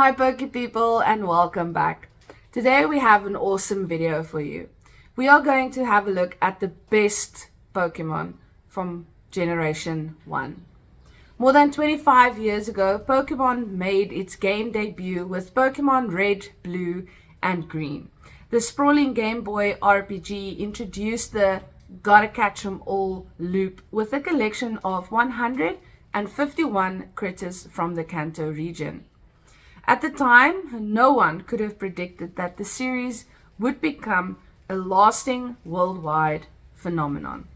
my Poke people, and welcome back. Today we have an awesome video for you. We are going to have a look at the best Pokemon from Generation 1. More than 25 years ago, Pokemon made its game debut with Pokemon Red, Blue, and Green. The sprawling Game Boy RPG introduced the Gotta Catch 'em All loop with a collection of 151 critters from the Kanto region. At the time, no one could have predicted that the series would become a lasting worldwide phenomenon.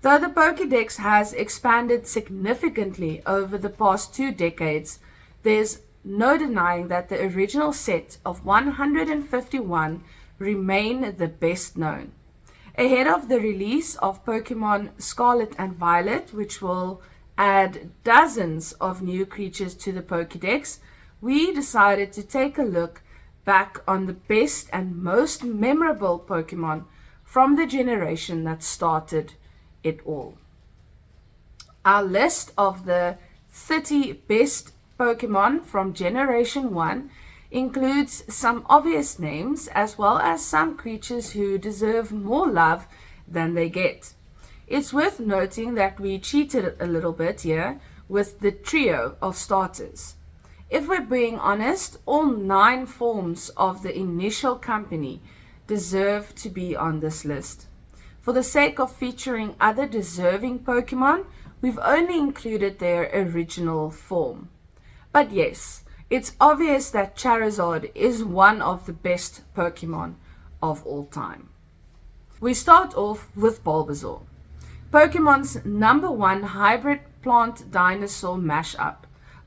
Though the Pokédex has expanded significantly over the past 2 decades, there's no denying that the original set of 151 remain the best known. Ahead of the release of Pokemon Scarlet and Violet, which will add dozens of new creatures to the Pokédex, we decided to take a look back on the best and most memorable Pokemon from the generation that started it all. Our list of the 30 best Pokemon from Generation 1 includes some obvious names as well as some creatures who deserve more love than they get. It's worth noting that we cheated a little bit here with the trio of starters. If we're being honest, all 9 forms of the initial company deserve to be on this list. For the sake of featuring other deserving Pokemon, we've only included their original form. But yes, it's obvious that Charizard is one of the best Pokemon of all time. We start off with Bulbasaur, Pokemon's #1 hybrid plant-dinosaur mashup.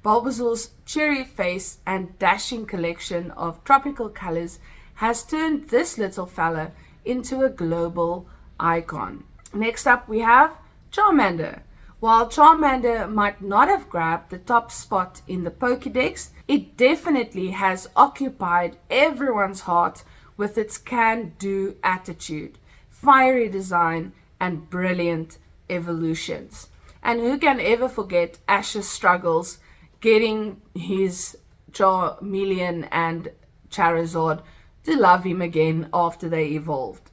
Bulbasaur's cherry face and dashing collection of tropical colors has turned this little fella into a global icon. Next up we have Charmander. While Charmander might not have grabbed the top spot in the Pokédex, it definitely has occupied everyone's heart with its can-do attitude, fiery design, and brilliant evolutions. And who can ever forget Ash's struggles getting his Charmeleon and Charizard to love him again after they evolved.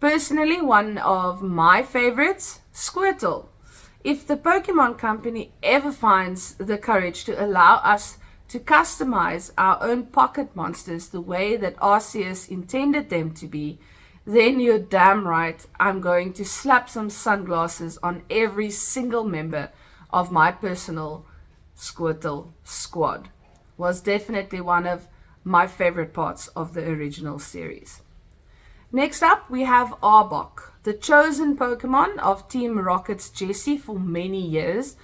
Personally, one of my favorites, Squirtle. If the Pokemon Company ever finds the courage to allow us to customize our own pocket monsters the way that Arceus intended them to be, then you're damn right I'm going to slap some sunglasses on every single member of my personal Squirtle squad. Was definitely one of my favorite parts of the original series. Next up we have Arbok, the chosen Pokemon of Team Rocket's Jessie for many years.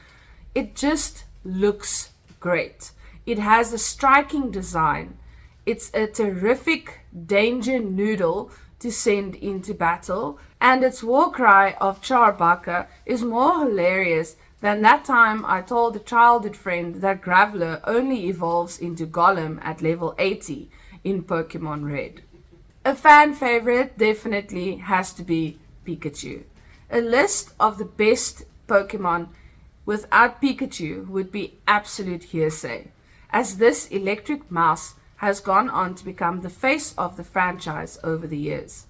It just looks great. It has a striking design. It's a terrific danger noodle to send into battle, and its war cry of Charbaka is more hilarious than that time I told a childhood friend that Graveler only evolves into Golem at level 80 in Pokemon Red. A fan favorite definitely has to be Pikachu. A list of the best Pokemon without Pikachu would be absolute hearsay, as this electric mouse has gone on to become the face of the franchise over the years.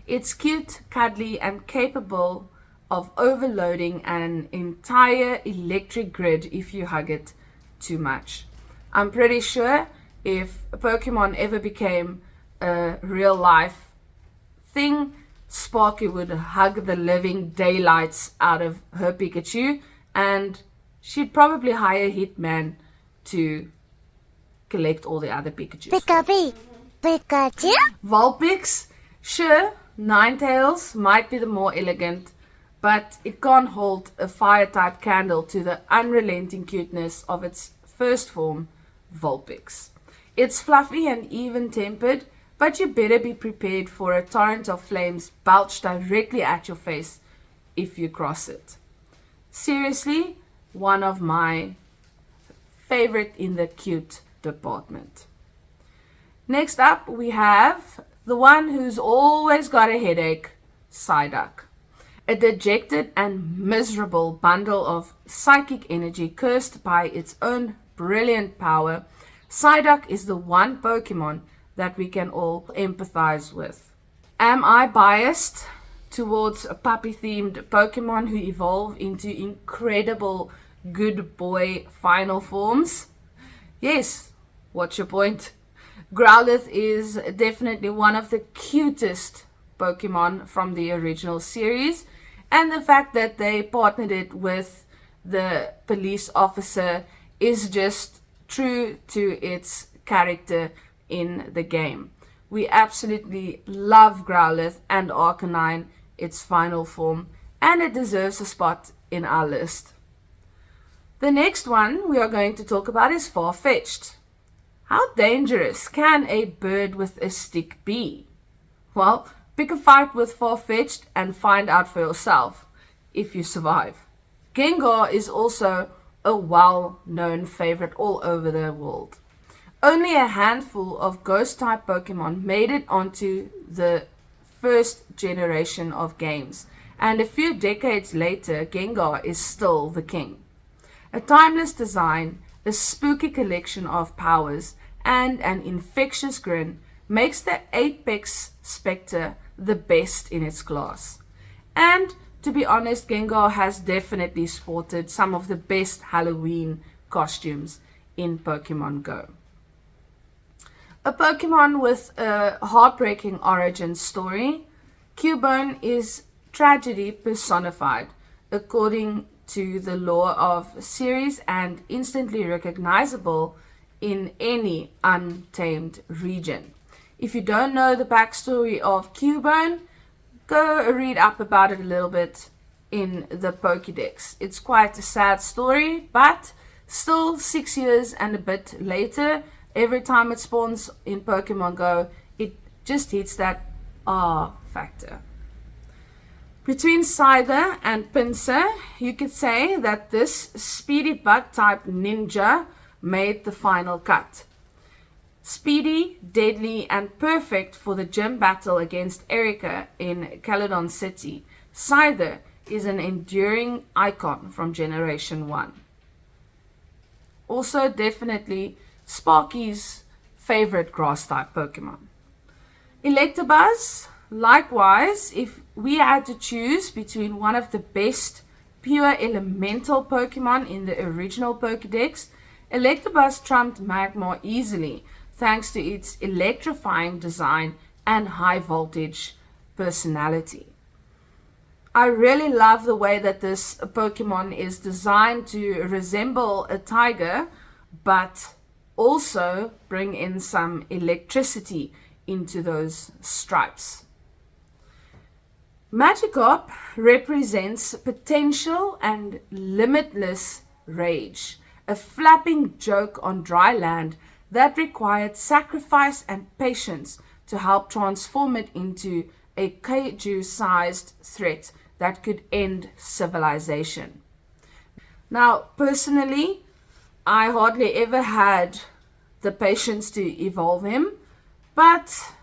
It's cute, cuddly, and capable of overloading an entire electric grid if you hug it too much. I'm pretty sure if Pokemon ever became a real life thing, Sparky would hug the living daylights out of her Pikachu, and she'd probably hire Hitman to collect all the other Pikachus. Pikachu? Vulpix, sure, Ninetales might be the more elegant, but it can't hold a fire-type candle to the unrelenting cuteness of its first form, Vulpix. It's fluffy and even-tempered, but you better be prepared for a torrent of flames belched directly at your face if you cross it. Seriously, one of my favorite in the cute department. Next up, we have the one who's always got a headache, Psyduck. A dejected and miserable bundle of psychic energy cursed by its own brilliant power, Psyduck is the one Pokemon that we can all empathize with. Am I biased towards puppy-themed Pokemon who evolve into incredible good boy final forms? Yes, what's your point? Growlithe is definitely one of the cutest Pokemon from the original series, and the fact that they partnered it with the police officer is just true to its character in the game. We absolutely love Growlithe and Arcanine, its final form, and it deserves a spot in our list. The next one we are going to talk about is Farfetch'd. How dangerous can a bird with a stick be? Well, pick a fight with Farfetch'd and find out for yourself if you survive. Gengar is also a well-known favorite all over the world. Only a handful of ghost-type Pokemon made it onto the first generation of games, and a few decades later, Gengar is still the king. A timeless design, a spooky collection of powers, and an infectious grin makes the Apex Spectre the best in its class. And to be honest, Gengar has definitely sported some of the best Halloween costumes in Pokemon Go. A Pokemon with a heartbreaking origin story, Cubone is tragedy personified, according to the lore of series, and instantly recognizable in any untamed region. If you don't know the backstory of Cubone, go read up about it a little bit in the Pokédex. It's quite a sad story, but still 6 years and a bit later, every time it spawns in Pokemon Go, it just hits that factor. Between Scyther and Pinsir, you could say that this speedy bug type ninja made the final cut. Speedy, deadly, and perfect for the gym battle against Erika in Caledon City, Scyther is an enduring icon from Generation 1. Also, definitely Sparky's favorite grass-type Pokemon. Electabuzz, likewise, if we had to choose between one of the best pure elemental Pokemon in the original Pokédex, Electabuzz trumped Magmar easily, thanks to its electrifying design and high voltage personality. I really love the way that this Pokemon is designed to resemble a tiger, but also bring in some electricity into those stripes. Magikarp represents potential and limitless rage, a flapping joke on dry land that required sacrifice and patience to help transform it into a kaiju-sized threat that could end civilization. Now, personally, I hardly ever had the patience to evolve him, but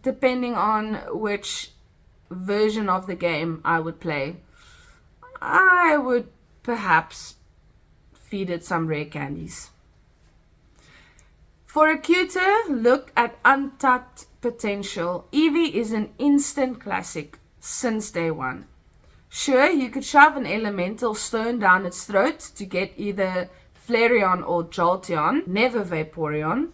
depending on which version of the game I would play, I would perhaps feed it some rare candies. For a cuter look at untapped potential, Eevee is an instant classic since day one. Sure, you could shove an elemental stone down its throat to get either Flareon or Jolteon, never Vaporeon,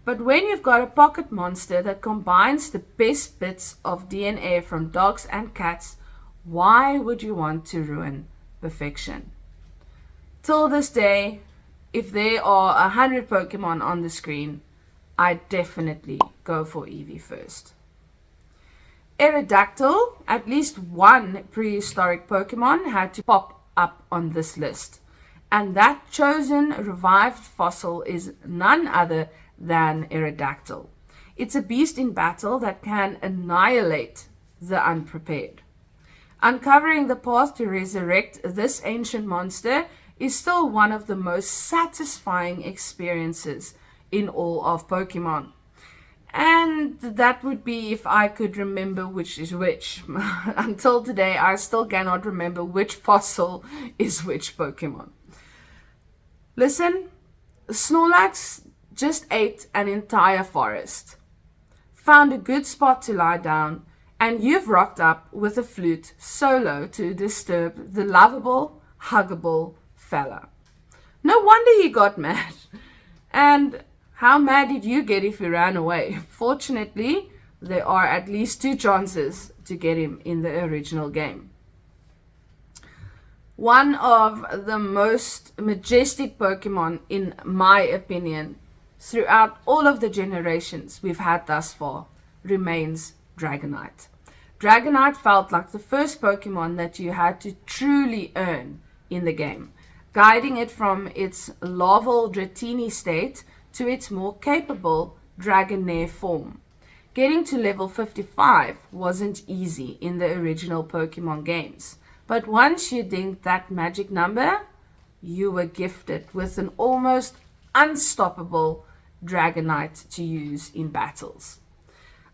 but when you've got a pocket monster that combines the best bits of DNA from dogs and cats, why would you want to ruin perfection? Till this day, if there are 100 Pokemon on the screen, I definitely go for Eevee first. Aerodactyl, at least one prehistoric Pokemon had to pop up on this list. And that chosen revived fossil is none other than Aerodactyl. It's a beast in battle that can annihilate the unprepared. Uncovering the path to resurrect this ancient monster is still one of the most satisfying experiences in all of Pokemon. And that would be if I could remember which is which. Until today, I still cannot remember which fossil is which Pokemon. Listen, Snorlax just ate an entire forest, found a good spot to lie down, and you've rocked up with a flute solo to disturb the lovable, huggable fella. No wonder he got mad. And how mad did you get if he ran away? Fortunately, there are at least 2 chances to get him in the original game. One of the most majestic Pokemon, in my opinion, throughout all of the generations we've had thus far, remains Dragonite. Dragonite felt like the first Pokemon that you had to truly earn in the game, guiding it from its larval Dratini state to its more capable Dragonair form. Getting to level 55 wasn't easy in the original Pokemon games, but once you dinged that magic number, you were gifted with an almost unstoppable Dragonite to use in battles.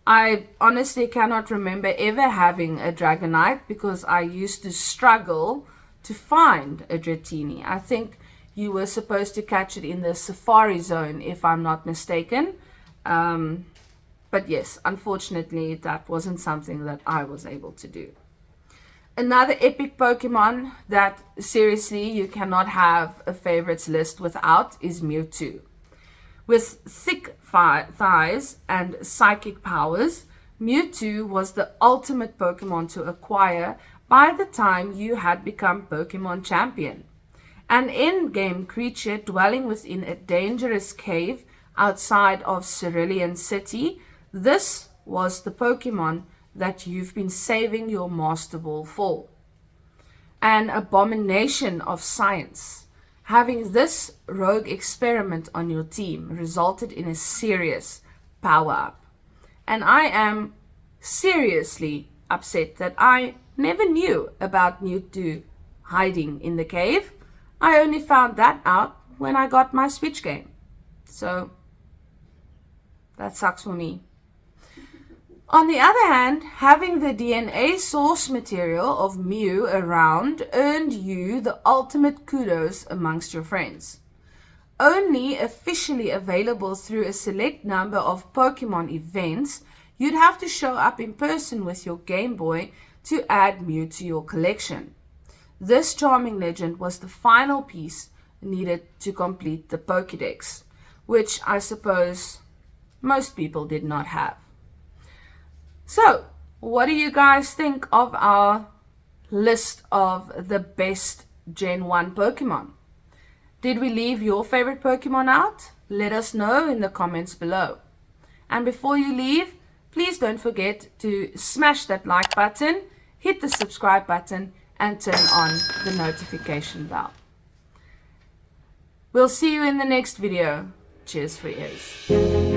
I honestly cannot remember ever having a Dragonite because I used to struggle to find a Dratini. I think you were supposed to catch it in the Safari Zone, if I'm not mistaken. But yes, unfortunately, that wasn't something that I was able to do. Another epic Pokemon that seriously you cannot have a favorites list without is Mewtwo. With thick thighs and psychic powers, Mewtwo was the ultimate Pokemon to acquire by the time you had become Pokemon champion. An in-game creature dwelling within a dangerous cave outside of Cerulean City, this was the Pokemon that you've been saving your Master Ball for. An abomination of science. Having this rogue experiment on your team resulted in a serious power-up. And I am seriously upset that I never knew about Mewtwo hiding in the cave. I only found that out when I got my Switch game. So, that sucks for me. On the other hand, having the DNA source material of Mew around earned you the ultimate kudos amongst your friends. Only officially available through a select number of Pokemon events, you'd have to show up in person with your Game Boy to add Mew to your collection. This charming legend was the final piece needed to complete the Pokédex, which I suppose most people did not have. So, what do you guys think of our list of the best Gen 1 Pokemon? Did we leave your favorite Pokemon out? Let us know in the comments below. And before you leave, please don't forget to smash that like button, hit the subscribe button, and turn on the notification bell. We'll see you in the next video. Cheers for ears.